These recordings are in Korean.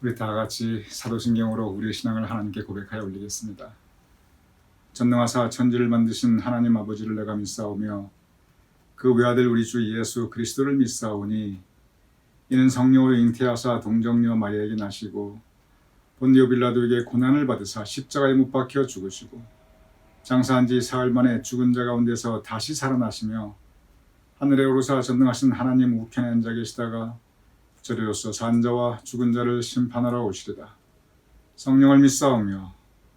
우리 다 같이 사도신경으로 우리의 신앙을 하나님께 고백하여 올리겠습니다. 전능하사 천지를 만드신 하나님 아버지를 내가 믿사오며 그 외아들 우리 주 예수 그리스도를 믿사오니 이는 성령으로 잉태하사 동정녀 마리아에게 나시고 본디오 빌라도에게 고난을 받으사 십자가에 못 박혀 죽으시고 장사한 지 사흘 만에 죽은 자 가운데서 다시 살아나시며 하늘에 오르사 전능하신 하나님 우편에 앉아 계시다가 저리로서 산 자와 죽은 자를 심판하러 오시리다. 성령을 믿사오며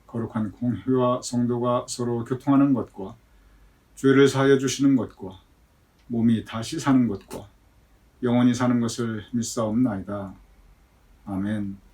거룩한 공회와 성도가 서로 교통하는 것과 죄를 사하여 주시는 것과 몸이 다시 사는 것과 영원히 사는 것을 믿사옵나이다. 아멘.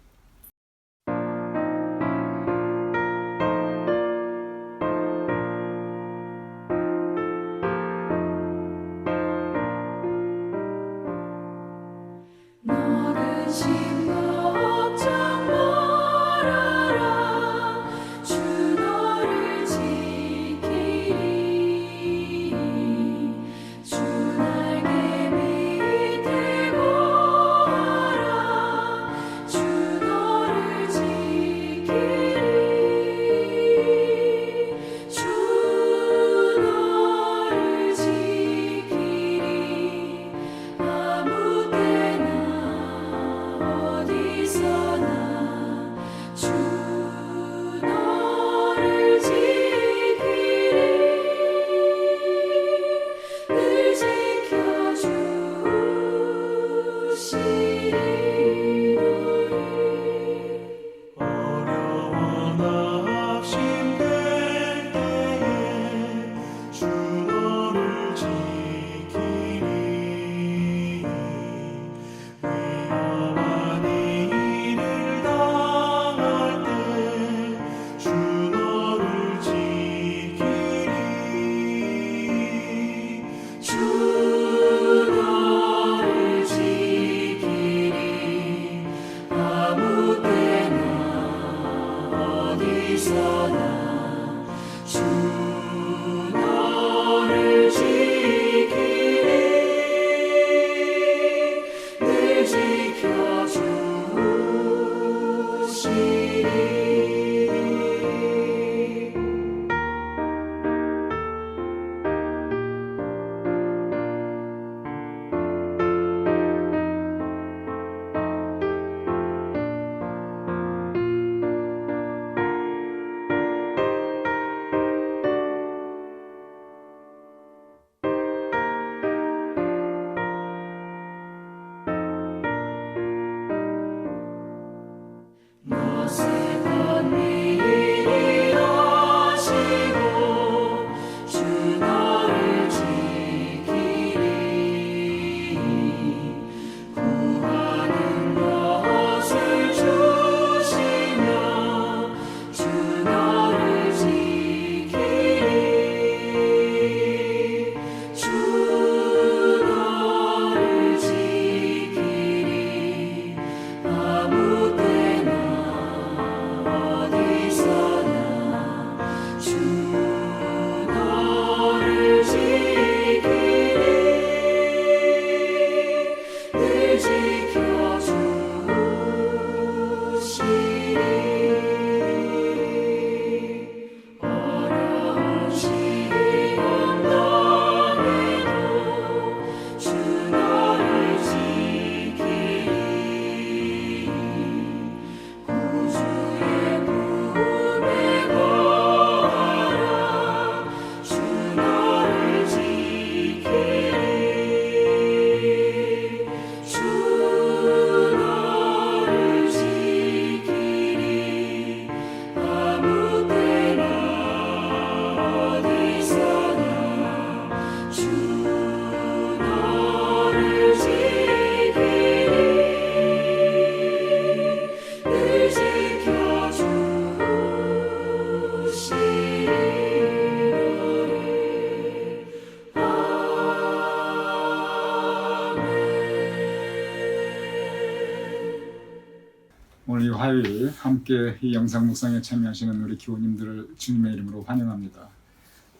오늘 이 화요일 함께 이 영상 묵상에 참여하시는 우리 교우님들을 주님의 이름으로 환영합니다.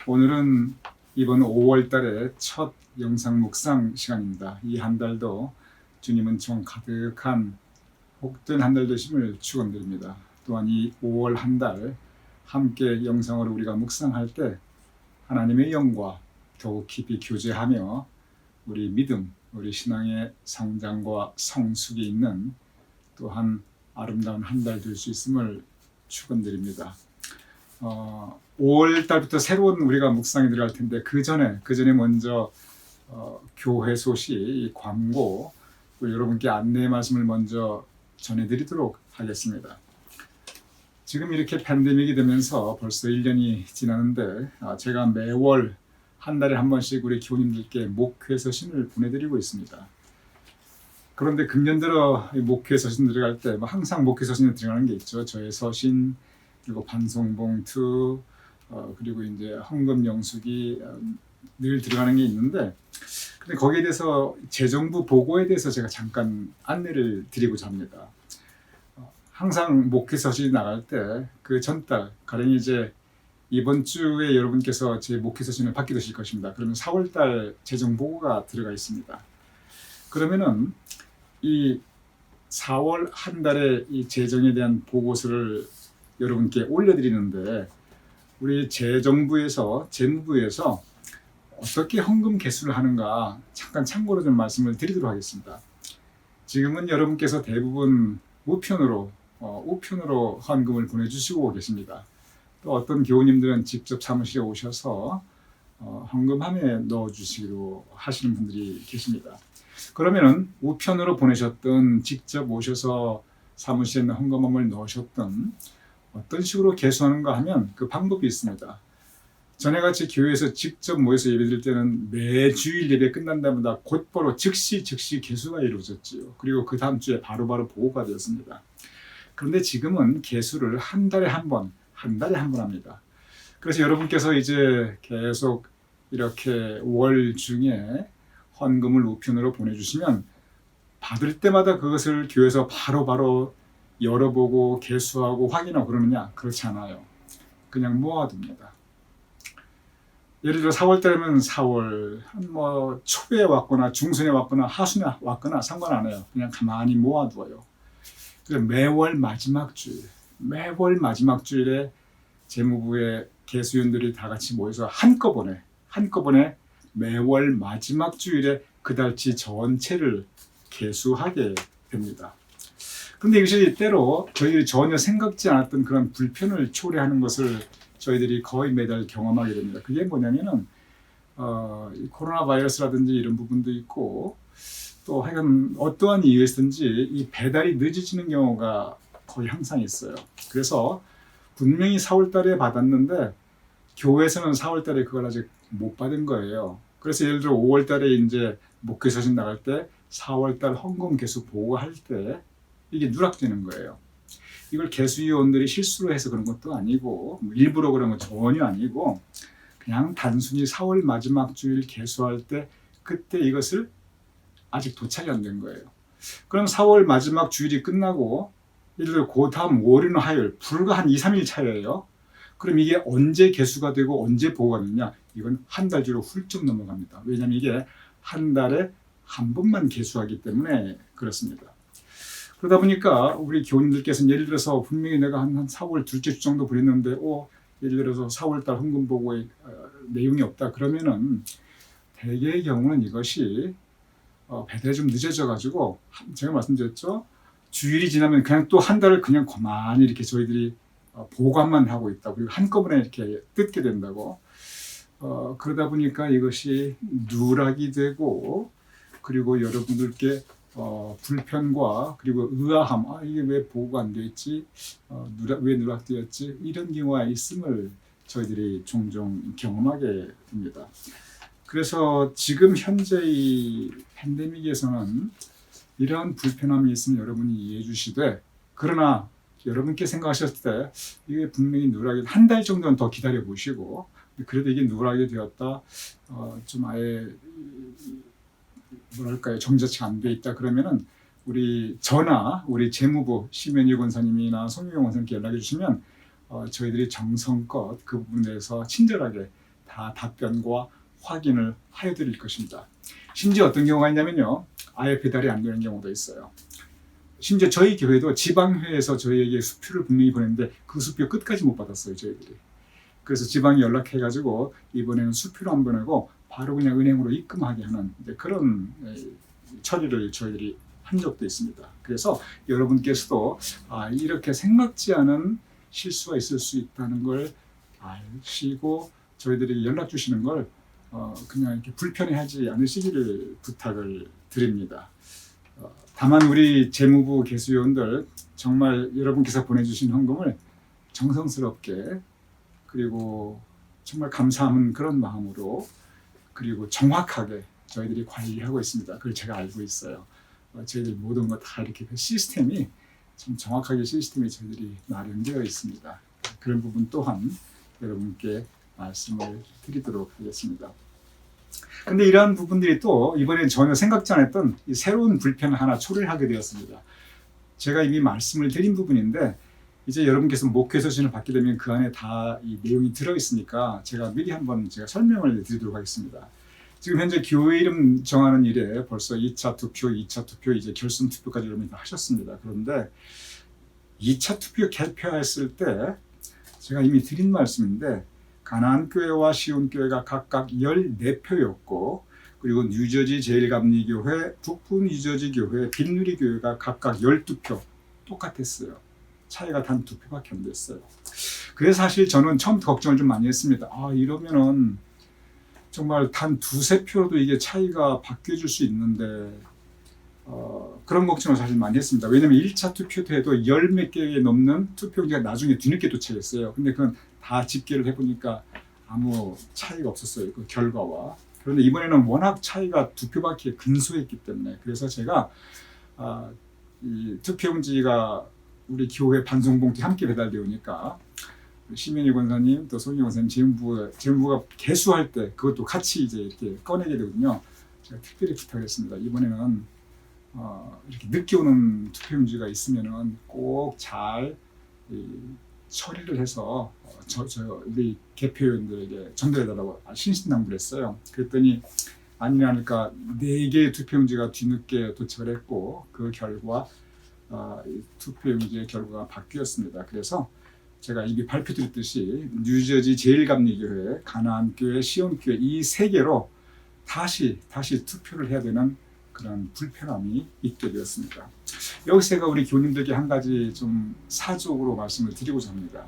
오늘은 이번 5월 달의 첫 영상 묵상 시간입니다. 이 한 달도 주님은 정 가득한 복된 한 달 되심을 축원드립니다. 또한 이 5월 한 달 함께 영상으로 우리가 묵상할 때 하나님의 영과 더욱 깊이 교제하며 우리 믿음, 우리 신앙의 성장과 성숙이 있는 또한 아름다운 한 달 될 수 있음을 축원드립니다. 5월 달부터 새로운 우리가 묵상에 들어갈 텐데 그 전에 먼저 교회 소식, 광고, 여러분께 안내 말씀을 먼저 전해드리도록 하겠습니다. 지금 이렇게 팬데믹이 되면서 벌써 1년이 지났는데 제가 매월 한 달에 한 번씩 우리 교우님들께 목회 서신을 보내드리고 있습니다. 그런데 금년 들어 목회 서신 들어갈 때 항상 목회 서신에 들어가는 게 있죠. 저의 서신, 그리고 반송봉투, 그리고 이제 헌금 영수기 늘 들어가는 게 있는데, 근데 거기에 대해서 재정부 보고에 대해서 제가 잠깐 안내를 드리고자 합니다. 항상 목회 서신이 나갈 때 그 전달, 가령 이제 이번 주에 여러분께서 제 목회 서신을 받게 되실 것입니다. 그러면 4월달 재정 보고가 들어가 있습니다. 그러면은 이 4월 한 달의 이 재정에 대한 보고서를 여러분께 올려드리는데, 우리 재정부에서, 재무부에서 어떻게 헌금 개수를 하는가 잠깐 참고로 좀 말씀을 드리도록 하겠습니다. 지금은 여러분께서 대부분 우편으로 헌금을 보내주시고 계십니다. 또 어떤 교우님들은 직접 사무실에 오셔서 헌금함에 넣어주시기로 하시는 분들이 계십니다. 그러면은 우편으로 보내셨던, 직접 오셔서 사무실에 있는 헌금함을 넣으셨던, 어떤 식으로 개수하는가 하면 그 방법이 있습니다. 전에같이 교회에서 직접 모여서 예배드릴 때는 매 주일 예배 끝난 다음에 곧바로 즉시 개수가 이루어졌지요. 그리고 그 다음 주에 바로바로 보고가 되었습니다. 그런데 지금은 개수를 한 달에 한 번 합니다. 그래서 여러분께서 이제 계속 이렇게 월 중에 헌금을 우편으로 보내주시면 받을 때마다 그것을 교회에서 바로바로 열어보고 개수하고 확인하고 그러느냐? 그렇지 않아요. 그냥 모아둡니다. 예를 들어 4월달이면 4월 초에 왔거나 중순에 왔거나 하순에 왔거나 상관 안 해요. 그냥 가만히 모아두어요. 그래서 매월 마지막 주일에 재무부의 개수위원들이 다 같이 모여서 한꺼번에 매월 마지막 주일에 그 달치 전체를 개수하게 됩니다. 그런데 이것이 때로 저희들이 전혀 생각지 않았던 그런 불편을 초래하는 것을 저희들이 거의 매달 경험하게 됩니다. 그게 뭐냐면은 코로나 바이러스라든지 이런 부분도 있고, 또 하여간 어떠한 이유에서든지 이 배달이 늦어지는 경우가 거의 항상 있어요. 그래서 분명히 4월달에 받았는데 교회에서는 4월달에 그걸 아직 못 받은 거예요. 그래서 예를 들어 5월달에 이제 목회 서신 나갈 때 4월달 헌금 개수 보고할 때 이게 누락되는 거예요. 이걸 개수위원들이 실수로 해서 그런 것도 아니고 일부러 그런 건 전혀 아니고, 그냥 단순히 4월 마지막 주일 개수할 때 그때 이것을 아직 도착이 안 된 거예요. 그럼 4월 마지막 주일이 끝나고 예를 들어 그 다음 월요일 화요일 불과 한 2, 3일 차이예요. 그럼 이게 언제 개수가 되고 언제 보고가 되느냐? 이건 한 달 뒤로 훌쩍 넘어갑니다. 왜냐하면 이게 한 달에 한 번만 개수하기 때문에 그렇습니다. 그러다 보니까 우리 교우님들께서는 예를 들어서 분명히 내가 한 4월 둘째 주 정도 보냈는데 예를 들어서 4월달 헌금 보고에 내용이 없다 그러면은 대개의 경우는 이것이 배달이 좀 늦어져 가지고, 제가 말씀드렸죠, 주일이 지나면 그냥 또 한 달을 그냥 가만히 이렇게 저희들이 보관만 하고 있다. 그리고 한꺼번에 이렇게 뜯게 된다고. 그러다 보니까 이것이 누락이 되고, 그리고 여러분들께 불편과 그리고 의아함, 이게 왜 보고가 안 됐지, 왜 누락되었지, 이런 경우가 있음을 저희들이 종종 경험하게 됩니다. 그래서 지금 현재 이 팬데믹에서는 이러한 불편함이 있으면 여러분이 이해해 주시되, 그러나 여러분께 생각하셨을 때 이게 분명히 누락이 한 달 정도는 더 기다려 보시고, 그래도 이게 누락이 되었다, 좀 아예 정자치가 안 돼 있다 그러면은 우리 재무부 심현일 권사님이나 송유영 권사님께 연락해 주시면 저희들이 정성껏 그 부분에 대해서 친절하게 다 답변과 확인을 하여 드릴 것입니다. 심지어 어떤 경우가 있냐면요, 아예 배달이 안 되는 경우도 있어요. 심지어 저희 교회도 지방회에서 저희에게 수표를 분명히 보냈는데 그 수표 끝까지 못 받았어요, 저희들이. 그래서 지방에 연락해가지고 이번에는 수표로 안 보내고 바로 그냥 은행으로 입금하게 하는 그런 처리를 저희들이 한 적도 있습니다. 그래서 여러분께서도 이렇게 생각지 않은 실수가 있을 수 있다는 걸 아시고 저희들이 연락 주시는 걸 그냥 이렇게 불편해하지 않으시기를 부탁을 드립니다. 다만 우리 재무부 개수요원들 정말 여러분께서 보내주신 헌금을 정성스럽게 그리고 정말 감사하는 그런 마음으로 그리고 정확하게 저희들이 관리하고 있습니다. 그걸 제가 알고 있어요. 저희들 모든 것 다 이렇게 그 시스템이 좀 정확하게 시스템이 저희들이 마련되어 있습니다. 그런 부분 또한 여러분께 말씀을 드리도록 하겠습니다. 근데 이러한 부분들이 또 이번에 전혀 생각지 않았던 이 새로운 불편을 하나 초래하게 되었습니다. 제가 이미 말씀을 드린 부분인데 이제 여러분께서 목회 서신을 받게 되면 그 안에 다 이 내용이 들어 있으니까 제가 미리 한번 제가 설명을 드리도록 하겠습니다. 지금 현재 교회 이름 정하는 일에 벌써 2차 투표, 2차 투표, 이제 결선 투표까지 여러분이 하셨습니다. 그런데 2차 투표 개표했을 때 제가 이미 드린 말씀인데 가나안교회와 시온교회가 각각 14표였고 그리고 뉴저지 제일감리교회, 북부 뉴저지 교회, 빈누리교회가 각각 12표 똑같았어요. 차이가 단 2표밖에 안 됐어요. 그래서 사실 저는 처음부터 걱정을 좀 많이 했습니다. 이러면은 정말 단 2~3표로도 이게 차이가 바뀌어질 수 있는데 그런 걱정을 사실 많이 했습니다. 왜냐면 1차 투표 때도 10몇 개 넘는 투표용지가 나중에 뒤늦게 도착했어요. 근데 그건 다 집계를 해보니까 아무 차이가 없었어요. 그 결과와. 그런데 이번에는 워낙 차이가 2표밖에 근소했기 때문에 그래서 제가 이 투표용지가 우리 교회 반송봉투 함께 배달되어 오니까 심현희 권사님 또 송희 권사님 재무부가 개수할 때 그것도 같이 이제 이렇게 꺼내게 되거든요. 제가 특별히 부탁을 했습니다. 이번에는 이렇게 늦게 오는 투표용지가 있으면은 꼭 잘 처리를 해서 우리 개표위원들에게 전달해달라고 신신당부를 했어요. 그랬더니 아니나 하니까 4개의 투표용지가 뒤늦게 도착을 했고 그 결과 투표용지의 결과가 바뀌었습니다. 그래서 제가 이미 발표드렸듯이 뉴저지 제일감리교회, 가나안교회, 시온교회 이 3개로 다시 투표를 해야 되는 그런 불편함이 있게 되었습니다. 여기서 제가 우리 교님들께 한 가지 좀 사적으로 말씀을 드리고자 합니다.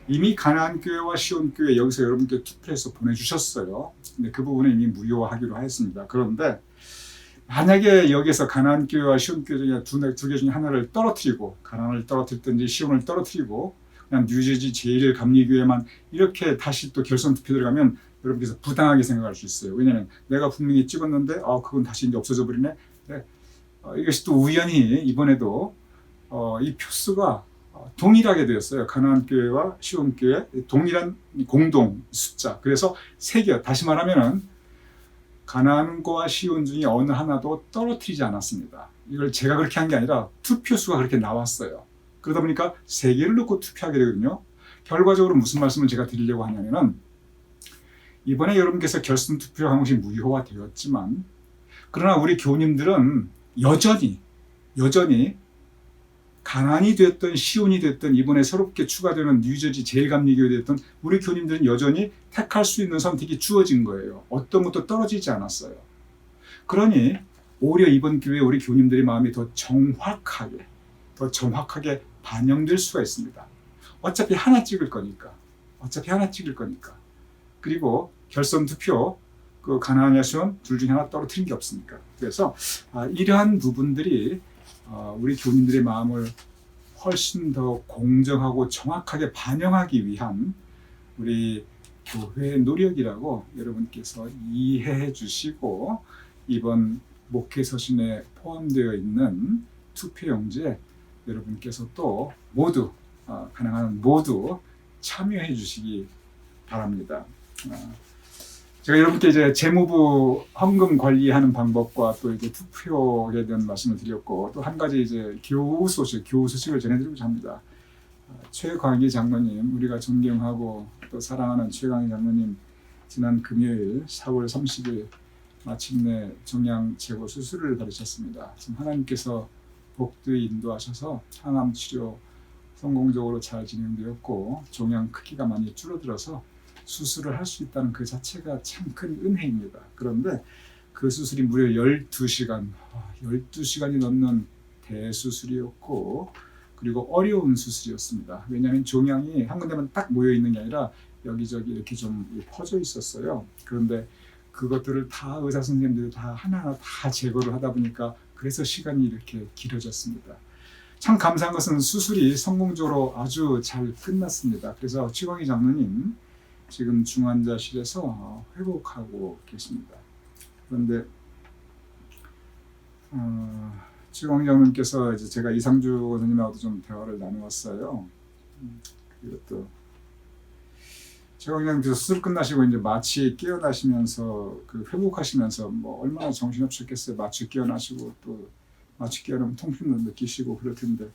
이미 가나안교회와 시온교회 여기서 여러분께 투표해서 보내주셨어요. 근데 그 부분은 이미 무효화하기로 하였습니다. 그런데 만약에 여기서 가나안교회와 시온교회 중에 두 개 중에 하나를 떨어뜨리고 가나안을 떨어뜨리든지 시온을 떨어뜨리고 그냥 뉴저지 제일감리교회만 이렇게 다시 또 결선 투표 들어가면 여러분께서 부당하게 생각할 수 있어요. 왜냐하면 내가 분명히 찍었는데 그건 다시 이제 없어져 버리네. 네. 이것이 또 우연히 이번에도 이 표수가 동일하게 되었어요. 가나안교회와 시온교회 동일한 공동 숫자. 그래서 3개. 다시 말하면은 가나안과 시온 중에 어느 하나도 떨어뜨리지 않았습니다. 이걸 제가 그렇게 한 게 아니라 투표수가 그렇게 나왔어요. 그러다 보니까 3개를 놓고 투표하게 되거든요. 결과적으로 무슨 말씀을 제가 드리려고 하냐면은 이번에 여러분께서 결선 투표 방식이 무효화 되었지만 그러나 우리 교우님들은 여전히 가나안이 됐든 시온이 됐든 이번에 새롭게 추가되는 뉴저지 제일감리교회 됐든 우리 교우님들은 여전히 택할 수 있는 선택이 주어진 거예요. 어떤 것도 떨어지지 않았어요. 그러니 오히려 이번 기회에 우리 교우님들의 마음이 더 정확하게 반영될 수가 있습니다. 어차피 하나 찍을 거니까. 그리고 결선 투표 그 가나안이나 시온 둘 중에 하나 떨어뜨린 게 없으니까. 그래서 이러한 부분들이 우리 교우님들의 마음을 훨씬 더 공정하고 정확하게 반영하기 위한 우리 교회의 노력이라고 여러분께서 이해해 주시고 이번 목회 서신에 포함되어 있는 투표용지에 여러분께서 또 모두 가능한 모두 참여해 주시기 바랍니다. 제가 여러분께 이제 재무부 헌금 관리하는 방법과 또 이제 투표에 대한 말씀을 드렸고 또 한 가지 이제 교우 소식을 전해드리고자 합니다. 최광희 장로님, 우리가 존경하고 또 사랑하는 최광희 장로님 지난 금요일 4월 30일 마침내 종양 제거 수술을 받으셨습니다. 지금 하나님께서 복도에 인도하셔서 항암 치료 성공적으로 잘 진행되었고 종양 크기가 많이 줄어들어서 수술을 할 수 있다는 그 자체가 참 큰 은혜입니다. 그런데 그 수술이 무려 12시간이 넘는 대수술이었고 그리고 어려운 수술이었습니다. 왜냐하면 종양이 한 군데만 딱 모여 있는 게 아니라 여기저기 이렇게 좀 퍼져 있었어요. 그런데 그것들을 다 의사 선생님들이 다 하나하나 다 제거를 하다 보니까 그래서 시간이 이렇게 길어졌습니다. 참 감사한 것은 수술이 성공적으로 아주 잘 끝났습니다. 그래서 최광희 장로님 지금 중환자실에서 회복하고 계십니다. 그런데 최광희 장로님께서 이제 제가 이상주 원사님하고도 좀 대화를 나누었어요. 그리고 또 최광희 장로님께서 수술 끝나시고 이제 마취 깨어나시면서 그 회복하시면서 뭐 얼마나 정신없으셨겠어요. 마취 깨어나시고 또 마취 깨어나면 통증도 느끼시고 그럴 텐데.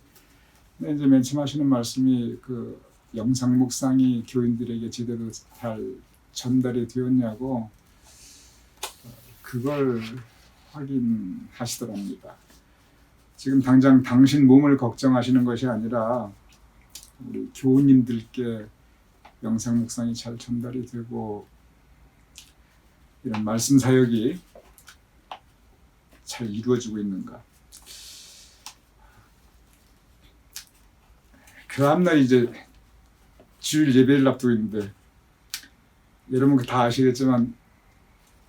근데 이제 맨 처음 하시는 말씀이 그 영상 묵상이 교인들에게 제대로 잘 전달이 되었냐고 그걸 확인하시더랍니다. 지금 당장 당신 몸을 걱정하시는 것이 아니라 우리 교우님들께 영상 묵상이 잘 전달이 되고 이런 말씀 사역이 잘 이루어지고 있는가. 그 다음날 이제 주일 예배를 앞두고 있는데 여러분 다 아시겠지만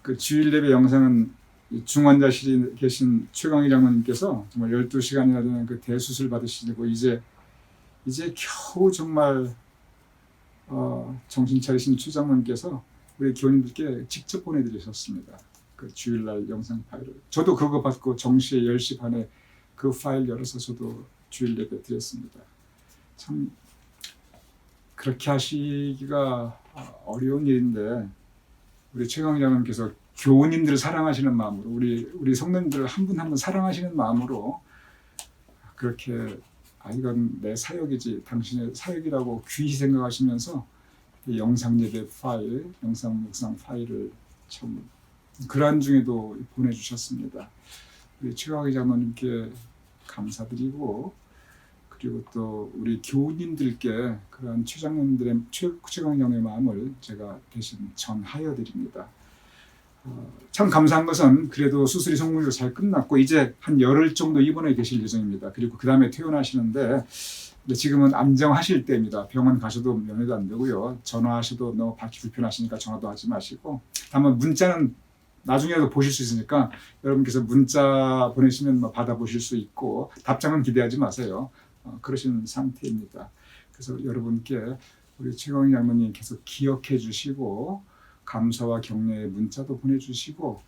그 주일 예배 영상은 중환자실에 계신 최광희 장로님께서 정말 12시간이나 되는 그 대수술 받으시고 이제 겨우 정말 정신 차리신 최 장로님께서 우리 교인들께 직접 보내드리셨습니다. 그 주일날 영상 파일을. 저도 그거 받고 정시에 10시 반에 그 파일 열어서 저도 주일 예배 드렸습니다. 참 그렇게 하시기가 어려운 일인데 우리 최광희 장로님께서 교우님들을 사랑하시는 마음으로 우리 성도님들을 한 분 한 분 사랑하시는 마음으로 그렇게 이건 내 사역이지 당신의 사역이라고 귀히 생각하시면서 영상 예배 파일, 영상 묵상 파일을 참 글안 중에도 보내주셨습니다. 우리 최광희 장로님께 감사드리고 그리고 또 우리 교우님들께 그런 최광희 장로의 마음을 제가 대신 전하여 드립니다. 참 감사한 것은 그래도 수술이 성공적으로 잘 끝났고 이제 한 열흘 정도 입원해 계실 예정입니다. 그리고 그 다음에 퇴원하시는데 지금은 안정하실 때입니다. 병원 가셔도 면회도 안 되고요. 전화하셔도 너무 받기 불편하시니까 전화도 하지 마시고 다만 문자는 나중에도 보실 수 있으니까 여러분께서 문자 보내시면 받아보실 수 있고 답장은 기대하지 마세요. 그러신 상태입니다. 그래서 여러분께 우리 최광희 장로님 계속 기억해 주시고 감사와 격려의 문자도 보내주시고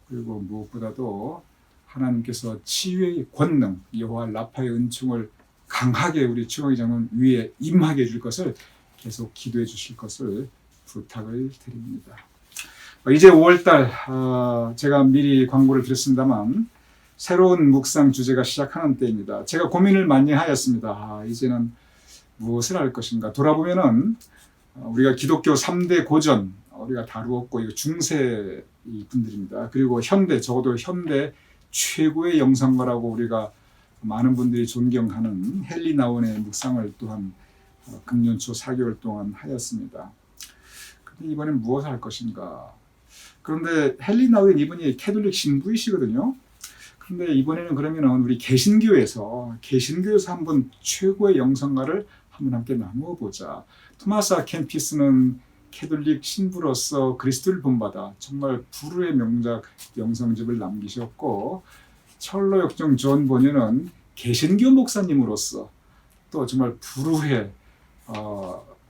그리고 무엇보다도 하나님께서 치유의 권능 여호와 라파의 은총을 강하게 우리 최광희 장로님 위에 임하게 해줄 것을 계속 기도해 주실 것을 부탁을 드립니다. 이제 5월달 제가 미리 광고를 드렸습니다만 새로운 묵상 주제가 시작하는 때입니다. 제가 고민을 많이 하였습니다. 이제는 무엇을 할 것인가. 돌아보면은 우리가 기독교 3대 고전 우리가 다루었고 이거 중세 분들입니다. 그리고 현대 적어도 현대 최고의 영상가라고 우리가 많은 분들이 존경하는 헨리 나운의 묵상을 또한 금년 초 4개월 동안 하였습니다. 근데 이번엔 무엇을 할 것인가. 그런데 헨리 나운 이분이 캐톨릭 신부이시거든요. 근데 이번에는 그러면은 우리 개신교에서 한번 최고의 영성가를 한번 함께 나누어 보자. 토마스 아 캠피스는 캐톨릭 신부로서 그리스도를 본받아 정말 불후의 명작 영성집을 남기셨고 찰로 역정 존 보니는 개신교 목사님으로서 또 정말 불후의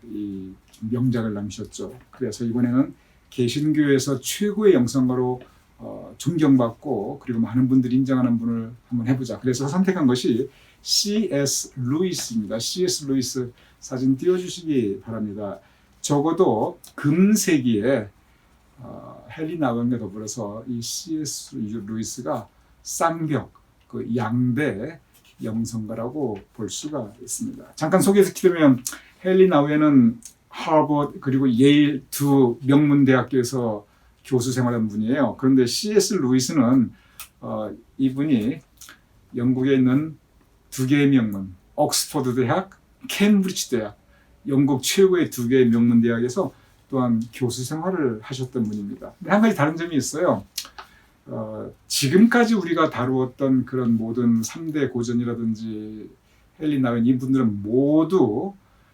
이 명작을 남기셨죠. 그래서 이번에는 개신교에서 최고의 영성가로 존경받고 그리고 많은 분들이 인정하는 분을 한번 해보자. 그래서 선택한 것이 C.S. 루이스입니다. C.S. 루이스 사진 띄워주시기 바랍니다. 적어도 금세기에 헨리 나운과 더불어서 이 C.S. 루이스가 쌍벽, 그 양대 영성가라고 볼 수가 있습니다. 잠깐 소개시키면 헨리 나운은 하버드 그리고 예일 두 명문 대학교에서 교수 생활한 분이에요. 그런데 C.S. 루이스는 이분이 영국에 있는 두 개의 명문, 옥스퍼드 대학, 캠브리지 대학, 영국 최고의 두 개의 명문 대학에서 또한 교수 생활을 하셨던 분입니다. 근데 한 가지 다른 점이 있어요. 지금까지 우리가 다루었던 그런 모든 3대 고전이라든지 헨리 나웬 이분들은 모두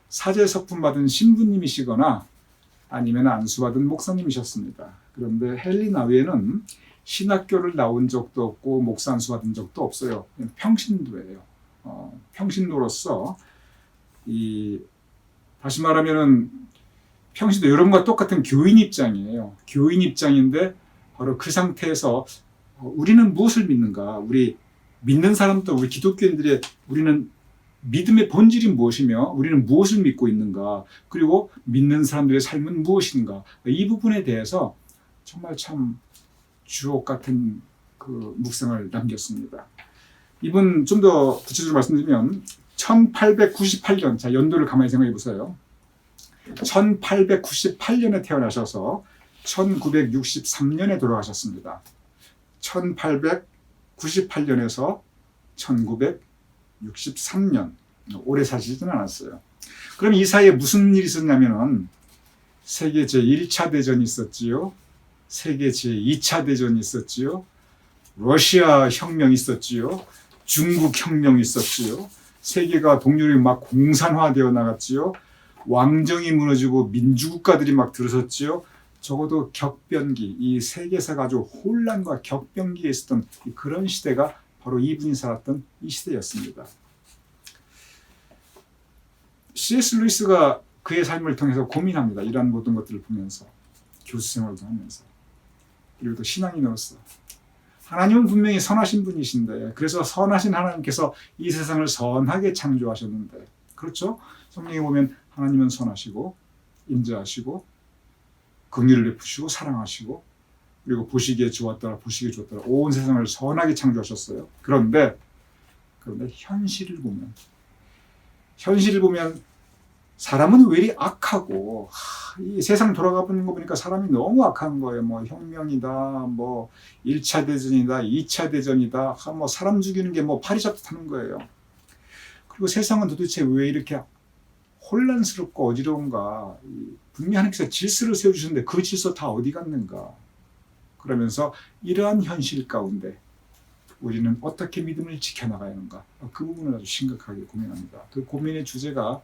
사제 서품 받은 신부님이시거나 아니면 안수받은 목사님이셨습니다. 그런데 헨리 나웬은 신학교를 나온 적도 없고 목사 안수 받은 적도 없어요. 평신도예요. 평신도로서 다시 말하면은 평신도 여러분과 똑같은 교인 입장이에요. 교인 입장인데 바로 그 상태에서 우리는 무엇을 믿는가? 우리 믿는 사람도 우리 기독교인들의 우리는 믿음의 본질이 무엇이며 우리는 무엇을 믿고 있는가? 그리고 믿는 사람들의 삶은 무엇인가? 이 부분에 대해서 정말 참 주옥 같은 그 묵상을 남겼습니다. 이분 좀 더 구체적으로 말씀드리면 1898년, 자 연도를 가만히 생각해 보세요. 1898년에 태어나셔서 1963년에 돌아가셨습니다. 1898년에서 1963년, 오래 사시지는 않았어요. 그럼 이 사이에 무슨 일이 있었냐면은 세계 제1차 대전이 있었지요. 세계 제2차 대전이 있었지요. 러시아 혁명이 있었지요. 중국 혁명이 있었지요. 세계가 동률이 막 공산화되어 나갔지요. 왕정이 무너지고 민주국가들이 막 들어섰지요. 적어도 격변기, 이 세계사가 아주 혼란과 격변기에 있었던 그런 시대가 바로 이분이 살았던 이 시대였습니다. C.S. 루이스가 그의 삶을 통해서 고민합니다. 이러한 모든 것들을 보면서 교수 생활도 하면서 그리고 또 신앙인으로서 하나님은 분명히 선하신 분이신데 그래서 선하신 하나님께서 이 세상을 선하게 창조하셨는데 그렇죠? 성경에 보면 하나님은 선하시고 인자하시고 긍휼을 베푸시고 사랑하시고 그리고 보시기에 좋았더라 보시기에 좋았더라 온 세상을 선하게 창조하셨어요. 그런데 현실을 보면 사람은 왜 이리 악하고 이 세상 돌아가 보는 거 보니까 사람이 너무 악한 거예요. 뭐 혁명이다, 뭐 1차 대전이다, 2차 대전이다, 뭐 사람 죽이는 게 뭐 파리잡듯 하는 거예요. 그리고 세상은 도대체 왜 이렇게 혼란스럽고 어지러운가? 분명히 하나님께서 질서를 세워주셨는데 그 질서 다 어디 갔는가? 그러면서 이러한 현실 가운데 우리는 어떻게 믿음을 지켜나가야 하는가? 그 부분을 아주 심각하게 고민합니다. 그 고민의 주제가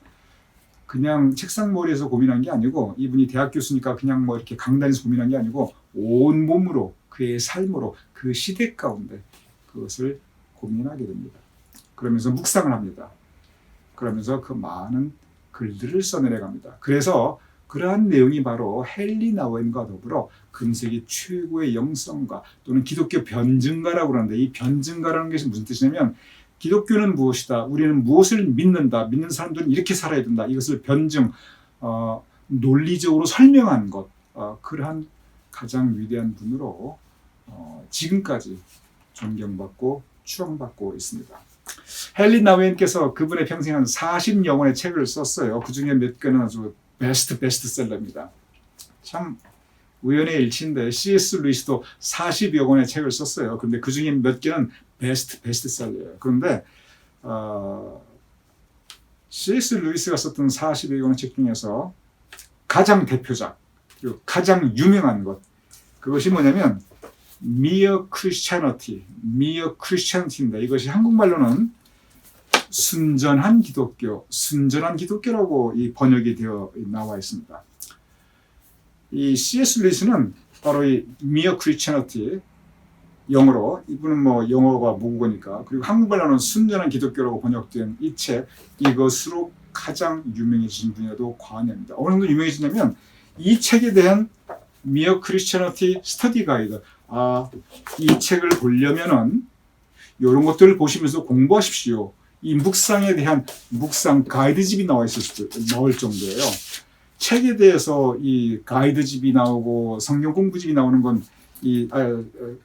그냥 책상머리에서 고민한 게 아니고 이분이 대학 교수니까 그냥 뭐 이렇게 강단에서 고민한 게 아니고 온 몸으로 그의 삶으로 그 시대 가운데 그것을 고민하게 됩니다. 그러면서 묵상을 합니다. 그러면서 그 많은 글들을 써내려갑니다. 그래서 그러한 내용이 바로 헨리 나웬과 더불어 금세기 최고의 영성가 또는 기독교 변증가라고 하는데 이 변증가라는 것이 무슨 뜻이냐면 기독교는 무엇이다. 우리는 무엇을 믿는다. 믿는 사람들은 이렇게 살아야 된다. 이것을 변증, 논리적으로 설명한 것. 그러한 가장 위대한 분으로 지금까지 존경받고 추앙받고 있습니다. 헨리 나웬께서 그분의 평생 한 40여권의 책을 썼어요. 그 중에 몇 개는 아주 베스트셀러입니다. 참 우연의 일치인데 C.S. 루이스도 40여 권의 책을 썼어요. 그런데 그 중에 몇 개는 베스트셀러예요. 그런데 C.S. 루이스가 썼던 40여 권의 책 중에서 가장 대표작 그리고 가장 유명한 것 그것이 뭐냐면 Mere Christianity입니다. 이것이 한국말로는 순전한 기독교라고 이 번역이 되어 나와 있습니다. 이 C.S. 루이스는 바로 이 Mere Christianity 영어로 이분은 뭐 영어가 모국어니까 그리고 한국말로는 순전한 기독교라고 번역된 이 책 이것으로 가장 유명해진 분야도 과언이 아닙니다. 어느 정도 유명해지냐면 이 책에 대한 Mere Christianity 스터디 가이드 이 책을 보려면은 이런 것들을 보시면서 공부하십시오. 이 묵상에 대한 묵상 가이드집이 나올 정도예요. 책에 대해서 이 가이드집이 나오고 성경 공부집이 나오는 건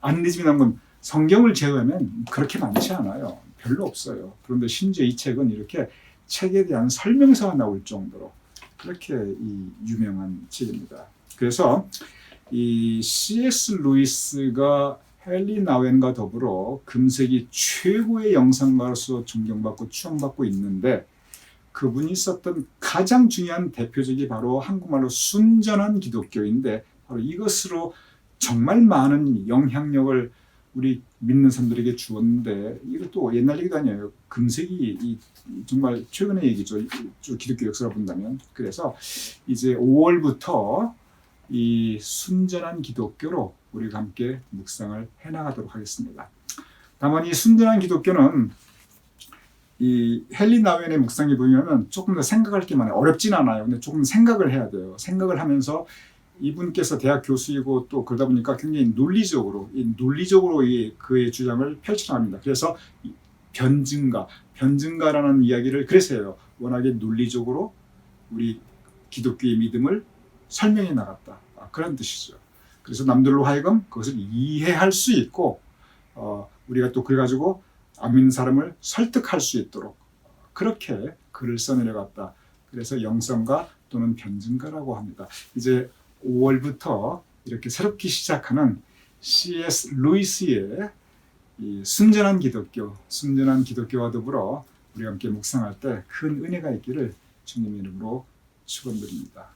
안내집이 나오는 건 성경을 제외하면 그렇게 많지 않아요. 별로 없어요. 그런데 심지어 이 책은 이렇게 책에 대한 설명서가 나올 정도로 그렇게 유명한 책입니다. 그래서 이 C.S. 루이스가 헨리 나웬과 더불어 금세기 최고의 영상가로서 존경받고 추앙받고 있는데, 그분이 썼던 가장 중요한 대표적이 바로 한국말로 순전한 기독교인데, 바로 이것으로 정말 많은 영향력을 우리 믿는 사람들에게 주었는데, 이것도 옛날 얘기도 아니에요. 금세기 정말 최근의 얘기죠. 기독교 역사를 본다면. 그래서 이제 5월부터 이 순전한 기독교로 우리가 함께 묵상을 해나가도록 하겠습니다. 다만 이 순전한 기독교는 이 헨리 나웬의 묵상에 보면 조금 더 생각할 게 많아요. 어렵진 않아요. 근데 조금 생각을 해야 돼요. 생각을 하면서 이분께서 대학 교수이고 또 그러다 보니까 굉장히 논리적으로 그의 주장을 펼쳐나갑니다. 그래서 변증가라는 이야기를 그래서 해요. 워낙에 논리적으로 우리 기독교의 믿음을 설명해 나갔다. 그런 뜻이죠. 그래서 남들로 하여금 그것을 이해할 수 있고, 우리가 또 그래가지고 안 믿는 사람을 설득할 수 있도록 그렇게 글을 써내려갔다. 그래서 영성가 또는 변증가라고 합니다. 이제 5월부터 이렇게 새롭게 시작하는 C.S. 루이스의 이 순전한 기독교와 더불어 우리가 함께 묵상할 때 큰 은혜가 있기를 주님 이름으로 축원드립니다.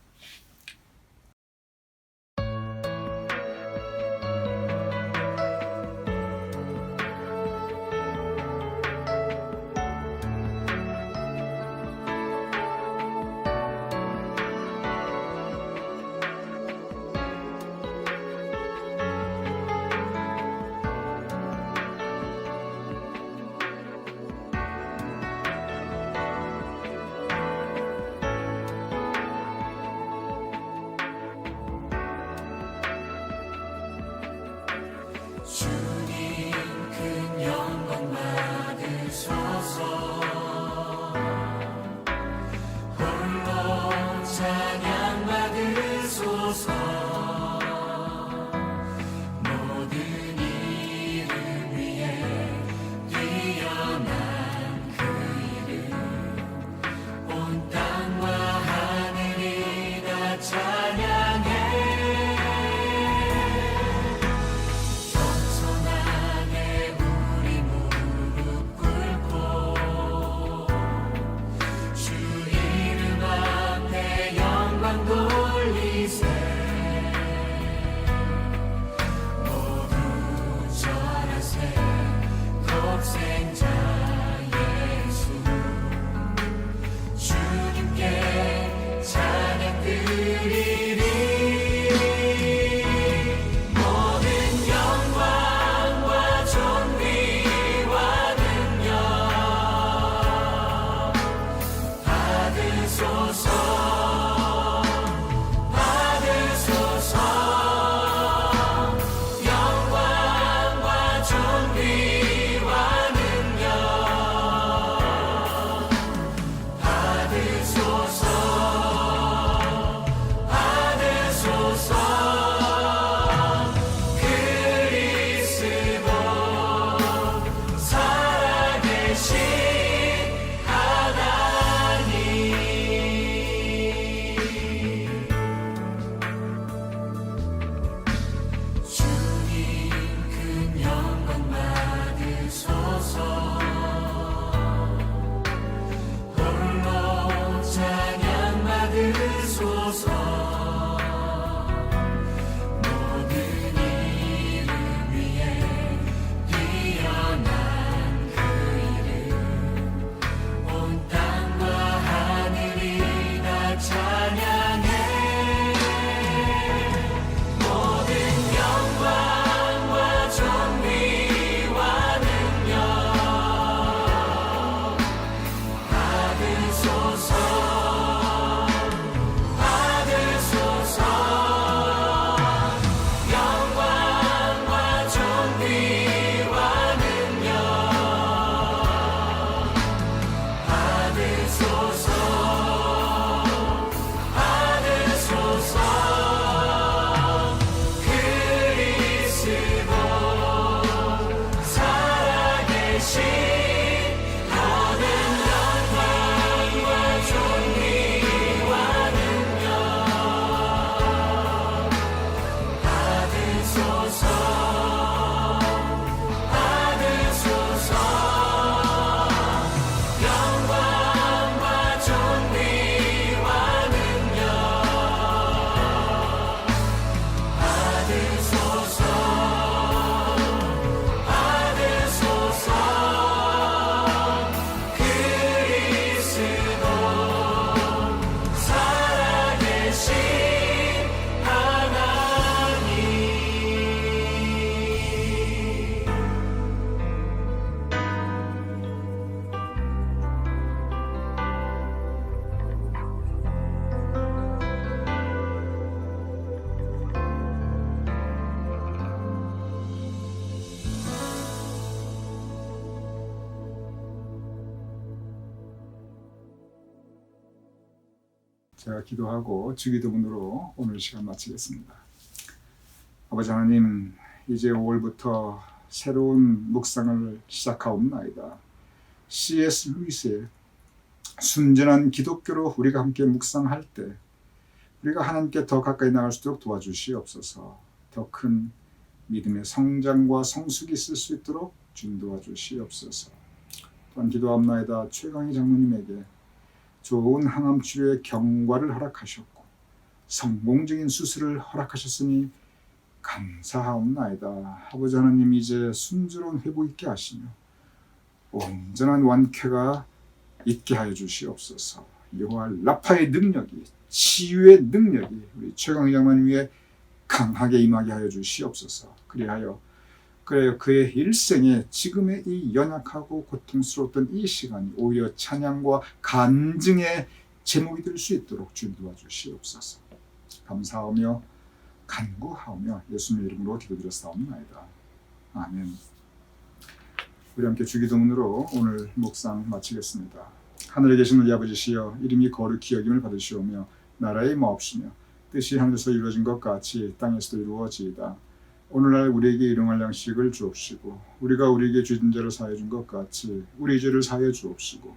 제가 기도하고 주기도문으로 오늘 시간 마치겠습니다. 아버지 하나님, 이제 5월부터 새로운 묵상을 시작하옵나이다. C.S. 루이스의 순전한 기독교로 우리가 함께 묵상할 때 우리가 하나님께 더 가까이 나갈 수 있도록 도와주시옵소서. 더 큰 믿음의 성장과 성숙이 있을 수 있도록 주님 도와주시옵소서. 또한 기도합나이다. 최강희 장로님에게 좋은 항암 치료의 경과를 허락하셨고 성공적인 수술을 허락하셨으니 감사하옵나이다. 아버지 하나님, 이제 순조로운 회복 있게 하시며 온전한 완쾌가 있게 하여 주시옵소서. 여호와 라파의 능력이, 치유의 능력이 우리 최강희 장로님 위에 강하게 임하게 하여 주시옵소서. 그리하여 그의 일생에 지금의 이 연약하고 고통스러웠던 이 시간이 오히려 찬양과 간증의 제목이 될 수 있도록 주님 도와주시옵소서. 감사하며 간구하며 예수님 이름으로 기도드렸사옵나이다. 아멘. 우리 함께 주기도문으로 오늘 묵상 마치겠습니다. 하늘에 계신 우리 아버지시여, 이름이 거룩히 여김을 받으시오며 나라의 마옵시며 뜻이 하늘에서 이루어진 것 같이 땅에서도 이루어지이다. 오늘날 우리에게 일용할 양식을 주옵시고 우리가 우리에게 죄진 자를 사하여 준 것 같이 우리 죄를 사하여 주옵시고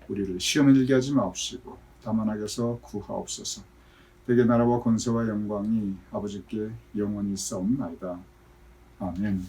우리를 시험에 들게 하지 마옵시고 다만 악에서 구하옵소서. 대개 나라와 권세와 영광이 아버지께 영원히 있사옵나이다. 아멘.